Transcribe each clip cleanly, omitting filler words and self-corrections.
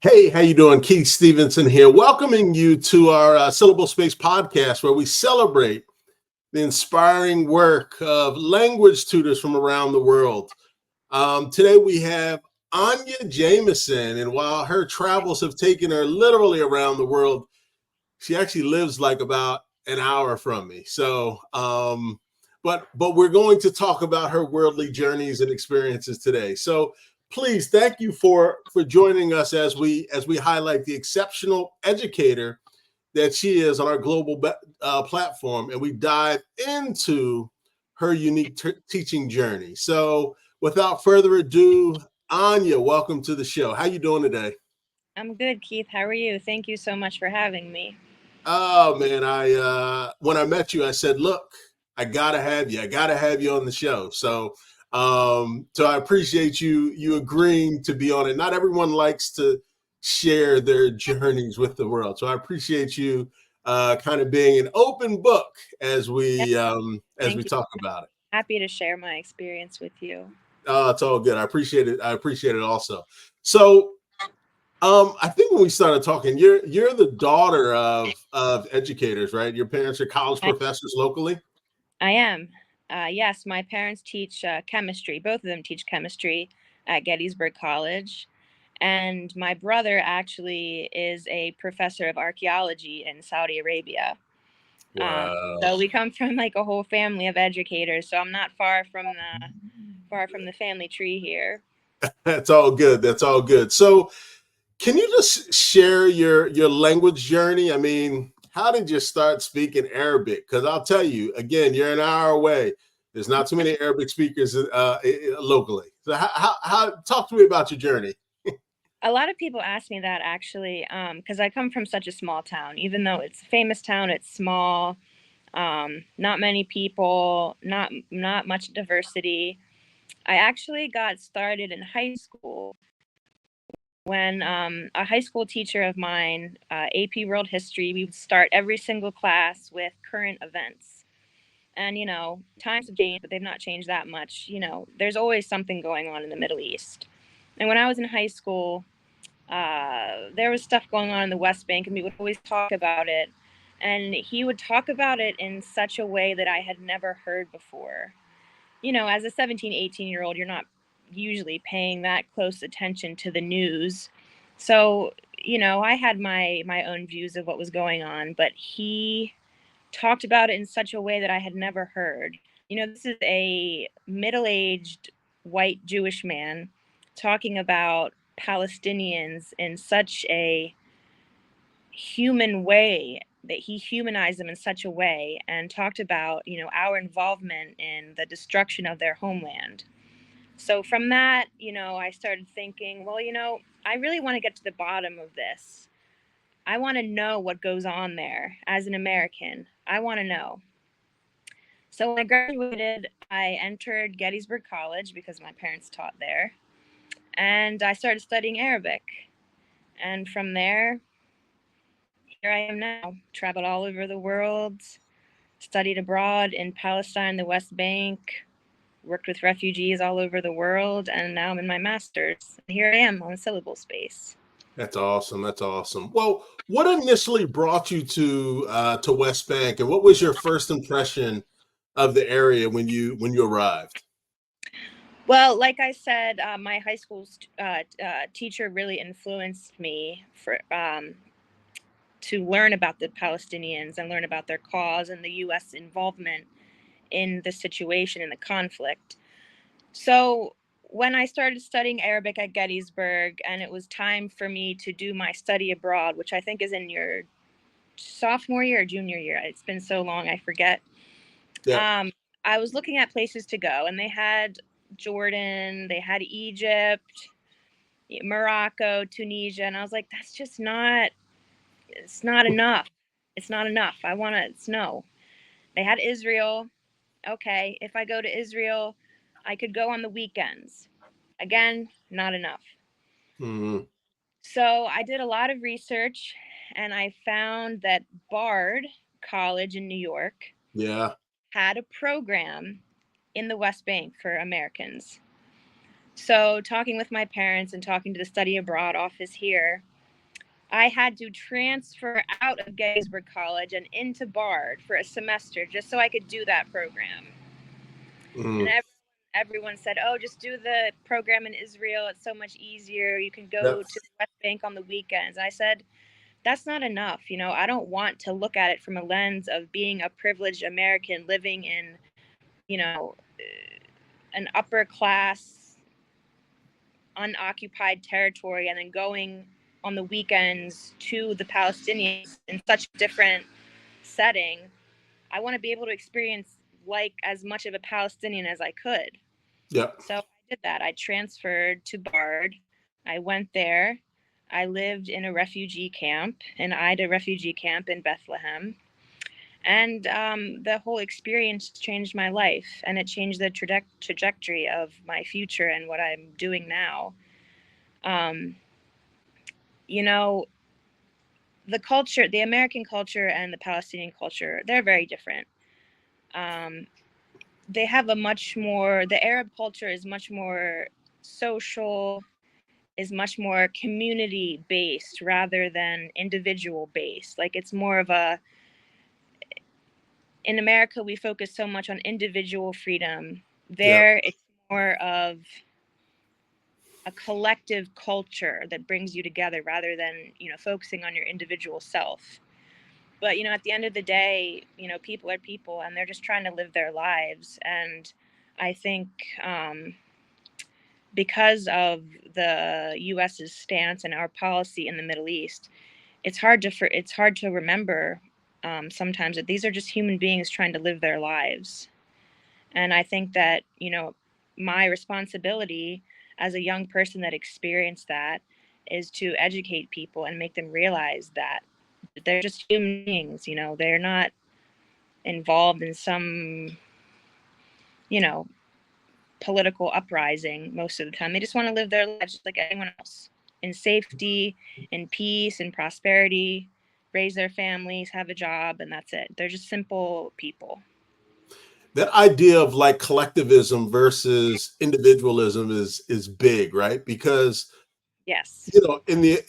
Hey, how you doing? Keith Stevenson here, welcoming you to our Syllable Space podcast, where we celebrate the inspiring work of language tutors from around the world. Today we have Anya Jameson, and while her travels have taken her literally around the world, she actually lives like about an hour from me. But we're going to talk about her worldly journeys and experiences today. So please, thank you for joining us as we highlight the exceptional educator that she is on our global platform, and we dive into her unique teaching journey. So without further ado, Anya, welcome to the show. How you doing today? I'm good, Keith. How are you? Thank you so much for having me. Oh man, I when I met you, I said, "Look, I gotta have you. I gotta have you on the show." So I appreciate you agreeing to be on it. Not everyone likes to share their journeys with the world, so I appreciate you kind of being an open book Yeah, as we thank you. talk about it. Happy to share my experience with you. Oh, it's all good. I appreciate it. I appreciate it also. So I think when we started talking, you're the daughter of educators, right? Your parents are college I, professors locally. I am. Yes, my parents teach chemistry. Both of them teach chemistry at Gettysburg College. And my brother actually is a professor of archaeology in Saudi Arabia. Um, Wow, so we come from like a whole family of educators. So I'm not far from the family tree here. that's all good. That's all good. So, can you just share your language journey? I mean, how did you start speaking Arabic? Because I'll tell you again, you're an hour away. There's not too many Arabic speakers locally. So, how talk to me about your journey? A lot of people ask me that actually, because I come from such a small town. Even though it's a famous town, it's small. Not many people, not much diversity. I actually got started in high school when a high school teacher of mine, AP World History, we would start every single class with current events. And times have changed, but they've not changed that much. There's always something going on in the Middle East. And when I was in high school, there was stuff going on in the West Bank, and we would always talk about it. And he would talk about it in such a way that I had never heard before. As a 17, 18-year-old, you're not usually paying that close attention to the news. So, I had my own views of what was going on, but he talked about it in such a way that I had never heard. This is a middle-aged white Jewish man talking about Palestinians in such a human way, that he humanized them in such a way and talked about, our involvement in the destruction of their homeland. So from that, I started thinking, well, I really want to get to the bottom of this. I want to know what goes on there as an American. I want to know. So when I graduated, I entered Gettysburg College because my parents taught there, and I started studying Arabic. And from there, here I am now. Traveled all over the world, studied abroad in Palestine, the West Bank, worked with refugees all over the world, and now I'm in my master's. Here I am on Syllable Space. That's awesome. That's awesome. Well, what initially brought you to West Bank, and what was your first impression of the area when you arrived? Well, like I said, my high school teacher really influenced me to learn about the Palestinians and learn about their cause and the U.S. involvement in the situation, in the conflict. So when I started studying Arabic at Gettysburg, and it was time for me to do my study abroad, which I think is in your sophomore year or junior year, it's been so long, I forget. Yeah. Um, I was looking at places to go, and they had Jordan, they had Egypt, Morocco, Tunisia, and I was like, that's just not, it's not enough. It's not enough. I want to, it's no. They had Israel. Okay, if I go to Israel, I could go on the weekends. Again, not enough. Mhm. So I did a lot of research, and I found that Bard College in New York Yeah. had a program in the West Bank for Americans. So, talking with my parents and talking to the study abroad office here, I had to transfer out of Gettysburg College and into Bard for a semester just so I could do that program. And Mm, everyone said, "Oh, just do the program in Israel. It's so much easier. You can go yep. to the West Bank on the weekends." I said, "That's not enough. I don't want to look at it from a lens of being a privileged American living in, you know, an upper class, unoccupied territory and then going on the weekends to the Palestinians in such a different setting. I want to be able to experience like as much of a Palestinian as I could." Yep. So I did that. I transferred to Bard. I went there. I lived in a refugee camp, an Ida refugee camp in Bethlehem. And the whole experience changed my life, and it changed the trajectory of my future and what I'm doing now. Um, you know, the culture, the American culture and the Palestinian culture, they're very different. Um, they have a much more, the Arab culture is much more social, is much more community based rather than individual based. Like it's more of a, in America, we focus so much on individual freedom. Yep. There, it's more of a collective culture that brings you together rather than, focusing on your individual self. But, at the end of the day, people are people and they're just trying to live their lives. And I think because of the US's stance and our policy in the Middle East, it's hard to remember sometimes that these are just human beings trying to live their lives. And I think that my responsibility as a young person that experienced that is to educate people and make them realize that they're just human beings. They're not involved in some you know political uprising most of the time. They just want to live their lives just like anyone else, in safety, in peace, in prosperity, raise their families, have a job, and that's it. They're just simple people. That idea of like collectivism versus individualism is big, right? Because Yes. in the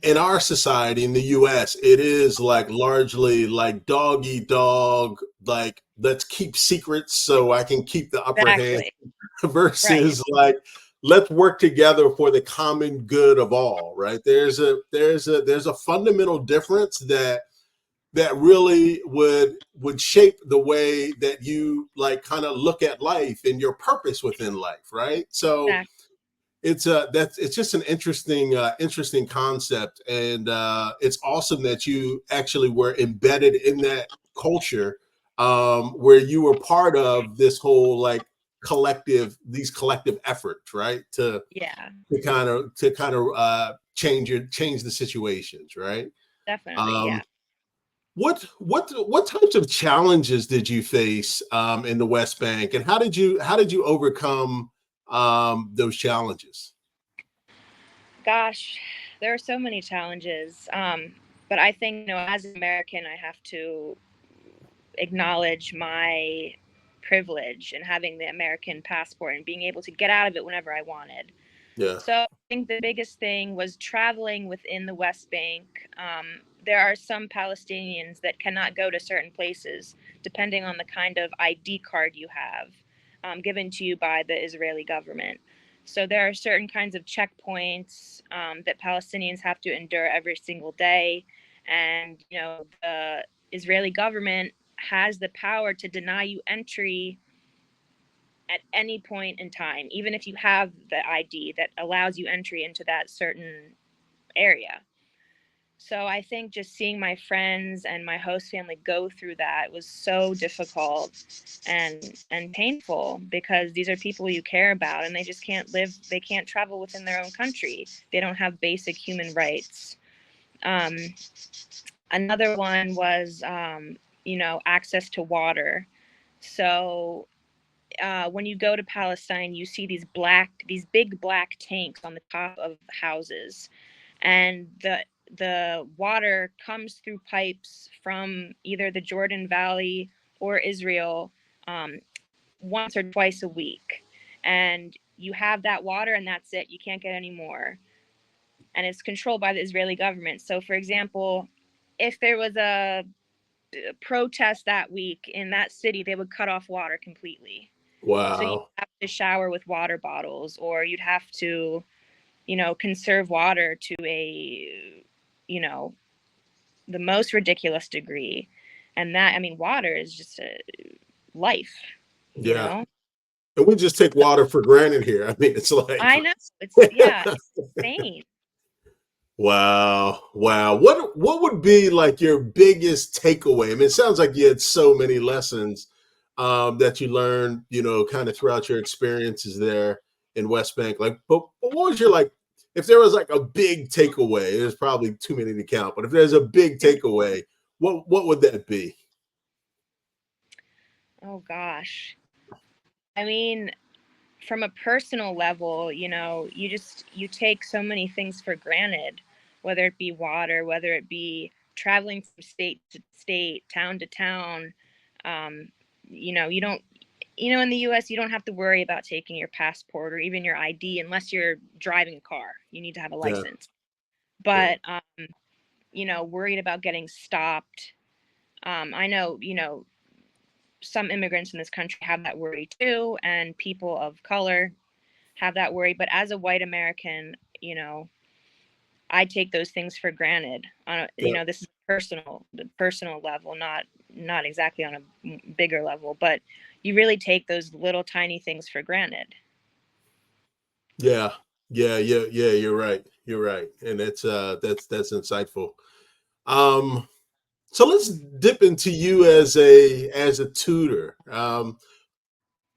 in our society in the US, it is like largely like dog eat dog, like let's keep secrets so I can keep the upper hand, Exactly. Right. versus like let's work together for the common good of all, right? There's a fundamental difference that really would shape the way that you like kind of look at life and your purpose within life, right? So Exactly. it's just an interesting concept, and it's awesome that you actually were embedded in that culture, where you were part of this whole like these collective efforts, right? To Yeah, change the situations, right? definitely. Um, Yeah. what types of challenges did you face in the West Bank, and how did you overcome those challenges? Gosh, there are so many challenges. But I think, as an American, I have to acknowledge my privilege in having the American passport and being able to get out of it whenever I wanted. Yeah, So I think the biggest thing was traveling within the West Bank. There are some Palestinians that cannot go to certain places depending on the kind of ID card you have given to you by the Israeli government. So there are certain kinds of checkpoints that Palestinians have to endure every single day. And, the Israeli government has the power to deny you entry at any point in time, even if you have the ID that allows you entry into that certain area. So I think just seeing my friends and my host family go through that was so difficult and painful, because these are people you care about and they just can't live, they can't travel within their own country. They don't have basic human rights. Um, Another one was access to water. So when you go to Palestine, you see these big black tanks on the top of houses, and the water comes through pipes from either the Jordan Valley or Israel um, once or twice a week, and you have that water, and that's it. You can't get any more. and it's controlled by the Israeli government. So, for example, if there was a protest that week in that city, they would cut off water completely. So you Wow. have to shower with water bottles, or you'd have to, conserve water to a, you know, the most ridiculous degree. And that, I mean, water is just a life, you Yeah. know? And we just take water for granted here. I mean, it's like, I know. It's, yeah, insane. wow, wow. What would be like your biggest takeaway? I mean, it sounds like you had so many lessons that you learned, kind of throughout your experiences there in West Bank. Like, but what was your like? If there was like a big takeaway, there's probably too many to count. But if there's a big takeaway, what would that be? Oh, gosh. I mean, from a personal level, you take so many things for granted, whether it be water, whether it be traveling from state to state, town to town. Um, you don't, in the US, you don't have to worry about taking your passport or even your ID unless you're driving a car. You need to have a Yeah, license. yeah, But, worried about getting stopped. I know, some immigrants in this country have that worry too, and people of color have that worry. But as a white American, I take those things for granted. yeah, This is the personal level, not exactly on a bigger level, but you really take those little tiny things for granted. yeah, yeah. You're right. You're right, and that's insightful. Um, so let's dip into you as a tutor. And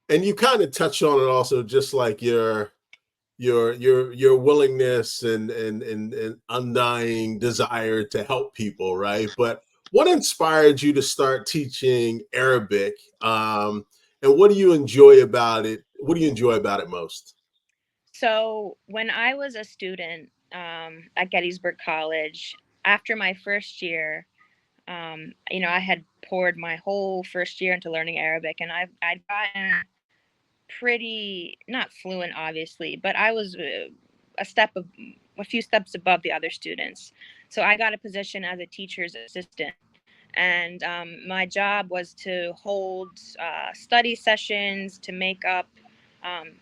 you kind of touched on it also, just like your willingness and undying desire to help people, right? But what inspired you to start teaching Arabic? And what do you enjoy about it? What do you enjoy about it most? So when I was a student at Gettysburg College, after my first year, I had poured my whole first year into learning Arabic, and I'd gotten pretty not fluent, obviously, but I was a few steps above the other students. So I got a position as a teacher's assistant, and my job was to hold study sessions, to make up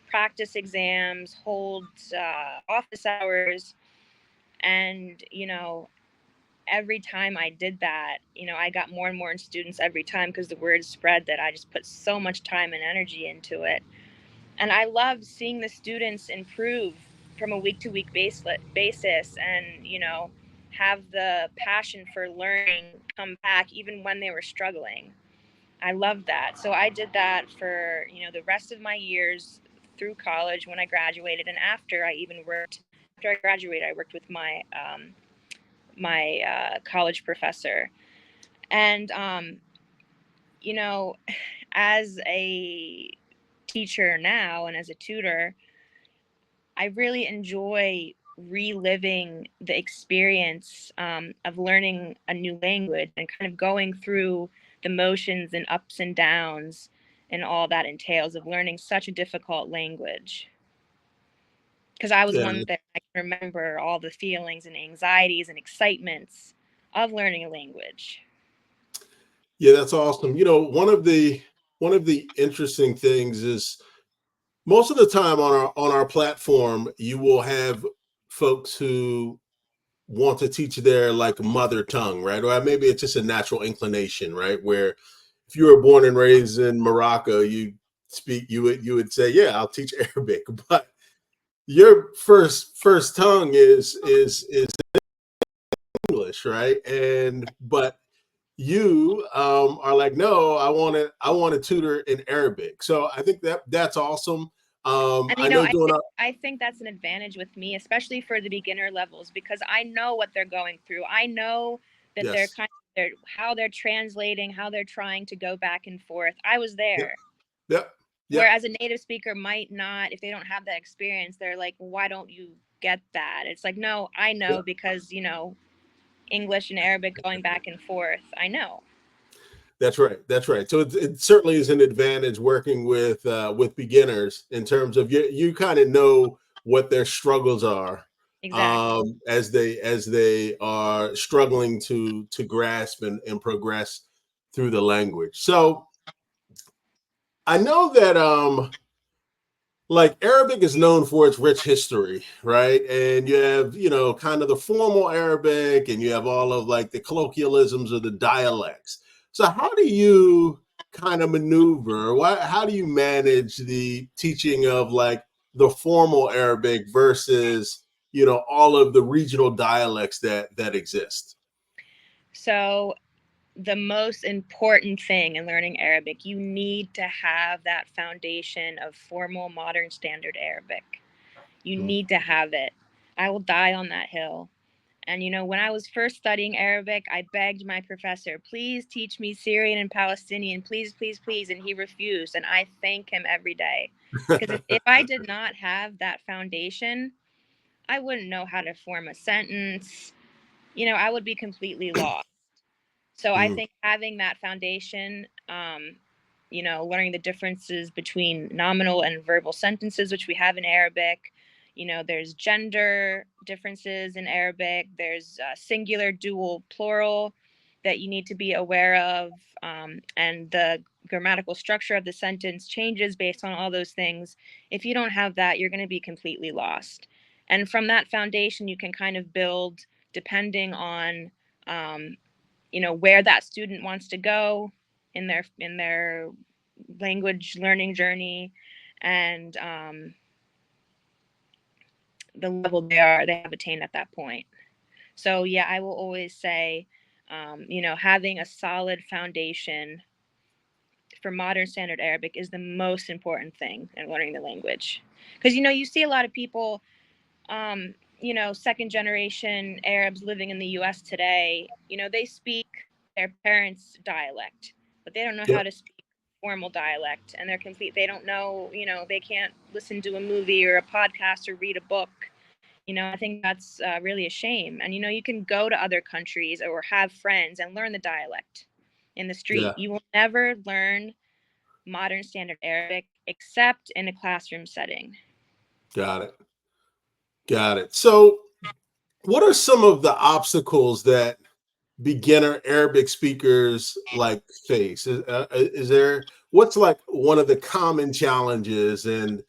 practice exams, hold office hours, and every time I did that, I got more and more students every time because the word spread that I just put so much time and energy into it. And I love seeing the students improve from a week to week basis, and have the passion for learning come back even when they were struggling. I love that. So I did that for the rest of my years through college. When I graduated, and after I graduated, I worked with my college professor. And you know as a teacher now and as a tutor, I really enjoy reliving the experience of learning a new language and kind of going through the motions and ups and downs and all that entails of learning such a difficult language. Because I was Yeah, one that I can remember all the feelings and anxieties and excitements of learning a language. yeah, that's awesome. One of the interesting things is most of the time on our platform, you will have folks who want to teach their like mother tongue, right? Or maybe it's just a natural inclination, right? Where if you were born and raised in Morocco, you would say, yeah, I'll teach Arabic. But your first tongue is English, right? And but you are like, no, I want to tutor in Arabic. So I think that's awesome. And I know doing I think that's an advantage with me, especially for the beginner levels, because I know what they're going through. I know that they're yes, kind of how they're translating, how they're trying to go back and forth. I was yep, there. yep, yep, Whereas a native speaker might not, if they don't have that experience, they're like, well, why don't you get that? It's like, no, I know yep. because, English and Arabic going back and forth. I know. That's right. That's right. So it certainly is an advantage working with beginners in terms of you kind of know what their struggles are Exactly. as they are struggling to grasp and progress through the language. So I know that like Arabic is known for its rich history, right? And you have, kind of the formal Arabic and you have all of like the colloquialisms or the dialects. So how do you kind of maneuver? How do you manage the teaching of like the formal Arabic versus, all of the regional dialects that exist? So the most important thing in learning Arabic, you need to have that foundation of formal modern standard Arabic. You Mm. need to have it. I will die on that hill. And when I was first studying Arabic, I begged my professor, please teach me Syrian and Palestinian, please, please, please. And he refused. And I thank him every day. Because if I did not have that foundation, I wouldn't know how to form a sentence. I would be completely lost. So I Mm. think having that foundation, learning the differences between nominal and verbal sentences, which we have in Arabic. There's gender differences in Arabic. There's singular, dual, plural that you need to be aware of. And the grammatical structure of the sentence changes based on all those things. If you don't have that, you're going to be completely lost. And from that foundation, you can kind of build depending on um, where that student wants to go in their language learning journey, and the level they have attained at that point. So yeah, I will always say, having a solid foundation for modern standard Arabic is the most important thing in learning the language, because you see a lot of people, second generation Arabs living in the US today, they speak their parents' dialect, but they don't know how Yep. to speak formal dialect. And they don't know, they can't listen to a movie or a podcast or read a book. I think that's really a shame. And, you can go to other countries or have friends and learn the dialect in the street. Yeah. You will never learn modern standard Arabic except in a classroom setting. Got it. Got it. So what are some of the obstacles that beginner Arabic speakers like face? Is there what's like one of the common challenges, and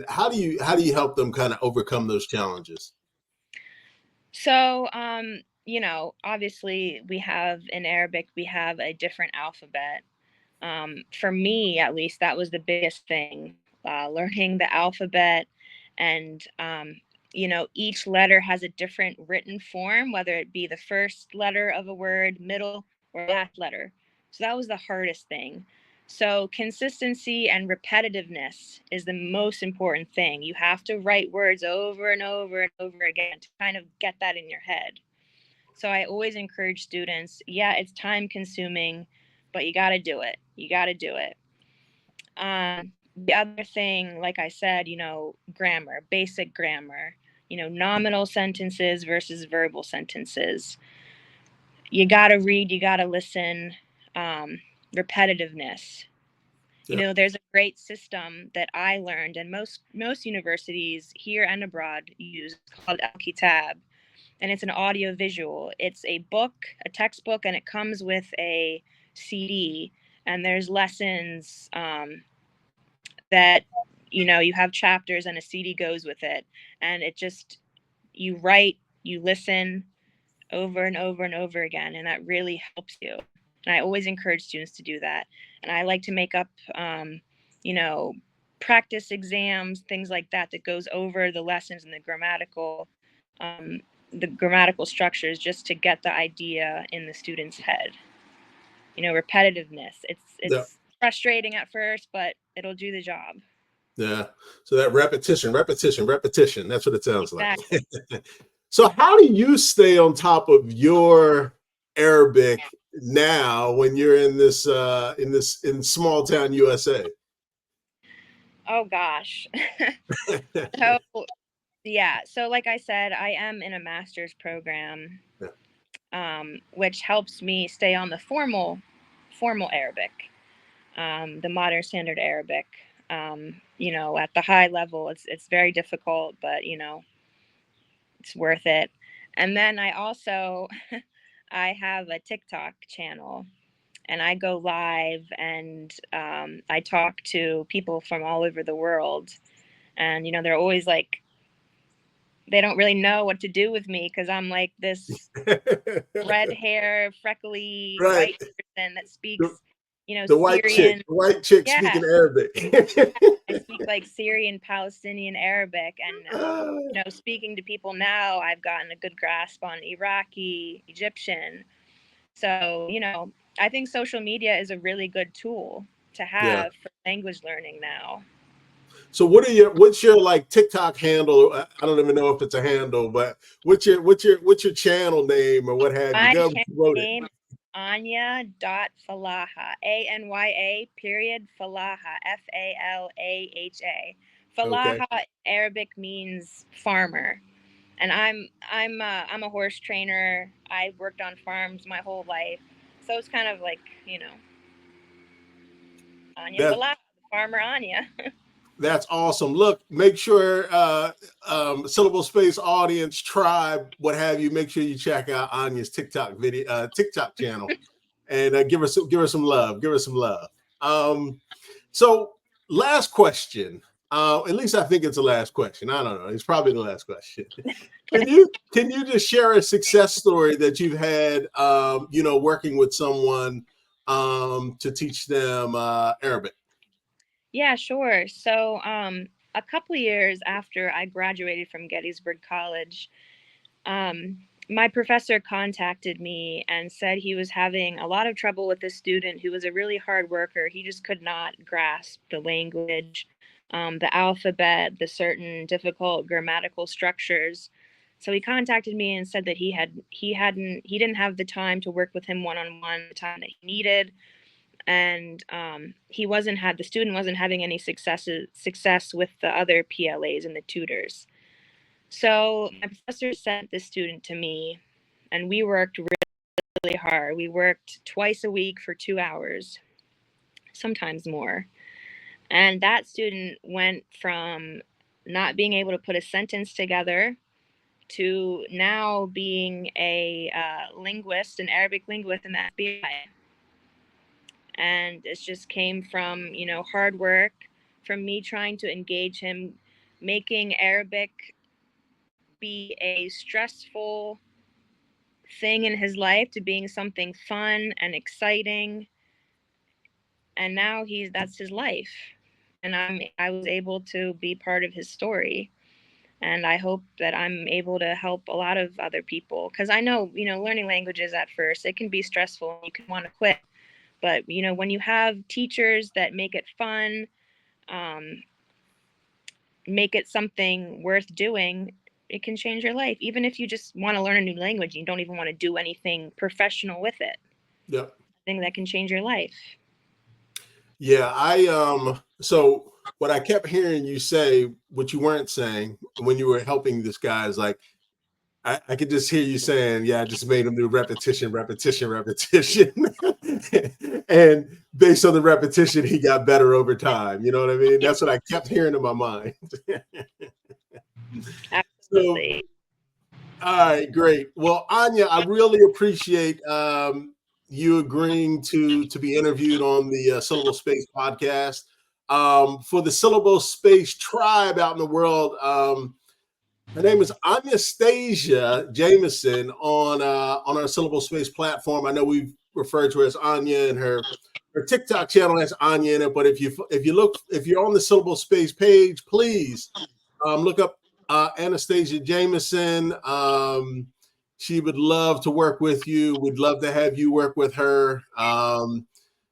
how do you help them kind of overcome those challenges? So, obviously, we have in Arabic, we have a different alphabet. For me, at least, that was the biggest thing, learning the alphabet. And, each letter has a different written form, whether it be the first letter of a word, middle, or last letter. So that was the hardest thing. So, consistency and repetitiveness is the most important thing. You have to write words over and over and over again to kind of get that in your head. So I always encourage students, yeah, it's time consuming, but you got to do it. You got to do it. The other thing, like I said, grammar, basic grammar, nominal sentences versus verbal sentences. You got to read, you got to listen. Repetitiveness. Yeah. There's a great system that I learned, and most universities here and abroad use, called Al Kitab, and it's an audio visual. It's a book, a textbook, and it comes with a CD. And there's lessons that you have chapters, and a CD goes with it, and it just you write, you listen over and over and over again, and that really helps you. And I always encourage students to do that. And I like to make up, you know, practice exams, things like that, that goes over the lessons and um, the grammatical structures, just to get the idea in the student's head. Repetitiveness. It's Yeah. it's frustrating at first, but it'll do the job. Yeah. So that repetition, repetition, repetition. That's what it sounds like. Exactly. So how do you stay on top of your Arabic now when you're in small town USA? Oh gosh. So yeah. So like I said, I am in a master's program, Yeah. which helps me stay on the formal Arabic, the modern standard Arabic. At the high level, it's very difficult, but It's worth it. And then I also I have a TikTok channel, and I go live, and I talk to people from all over the world. And, they're always like, they don't really know what to do with me because I'm like this red hair, freckly Right. white person that speaks, The white chick, Syrian. the white chick Yeah. speaking Arabic. I speak like Syrian, Palestinian, Arabic, and speaking to people now, I've gotten a good grasp on Iraqi, Egyptian. So, I think social media is a really good tool to Yeah. have for language learning now. So what's your like TikTok handle? I don't even know if it's a handle, but what's your channel name or what have you? My Go channel promote it. name, Anya.Falaha, Anya Falaha, Falaha. Okay. Falaha Arabic means farmer. And I'm a horse trainer. I've worked on farms my whole life. So it's kind of like, Anya That Falaha, farmer Anya. That's awesome. Look, make sure Syllable Space audience, tribe, what have you, make sure you check out Anya's TikTok channel, and give her some love. Give her some love. So last question. At least I think it's the last question. I don't know. It's probably the last question. Can you just share a success story that you've had, working with someone to teach them Arabic? Yeah, sure. So, a couple years after I graduated from Gettysburg College, my professor contacted me and said he was having a lot of trouble with a student who was a really hard worker. He just could not grasp the language, the alphabet, the certain difficult grammatical structures. So he contacted me and said that he didn't have the time to work with him one on one, the time that he needed, and the student wasn't having any success with the other PLAs and the tutors. So my professor sent the student to me, and we worked really hard. We worked twice a week for 2 hours, sometimes more. And that student went from not being able to put a sentence together to now being a linguist, an Arabic linguist in the FBI. And it just came from, hard work, from me trying to engage him, making Arabic be a stressful thing in his life to being something fun and exciting. And now that's his life. And I was able to be part of his story. And I hope that I'm able to help a lot of other people, because I know, learning languages at first, it can be stressful. You can want to quit. But, when you have teachers that make it fun, make it something worth doing, it can change your life. Even if you just want to learn a new language, you don't even want to do anything professional with it. Yep. I think that can change your life. Yeah, so what I kept hearing you say, what you weren't saying when you were helping this guy, is like, I could just hear you saying, yeah, I just made him do repetition. And based on the repetition, he got better over time. You know what I mean? That's what I kept hearing in my mind. Absolutely. So, all right, great. Well, Anya, I really appreciate you agreeing to be interviewed on the Syllable Space podcast. For the Syllable Space tribe out in the world, her name is Anastacia Jameson on our Syllable Space platform. I know we've referred to her as Anya, and her TikTok channel has Anya in it. But if you're on the Syllable Space page, please look up Anastacia Jameson. She would love to work with you. We'd love to have you work with her.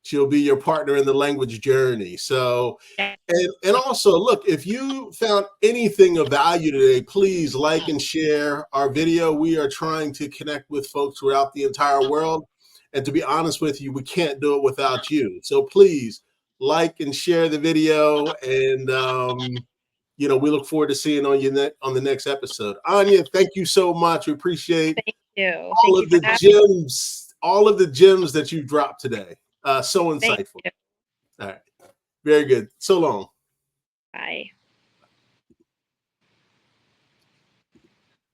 She'll be your partner in the language journey. So, and also, look, if you found anything of value today, please like and share our video. We are trying to connect with folks throughout the entire world. And to be honest with you, we can't do it without you. So please like and share the video. And, we look forward to seeing on the next episode. Anya, thank you so much. We appreciate Thank you. all of the gems that you dropped today. So insightful. Thank you. All right. Very good. So long. Bye.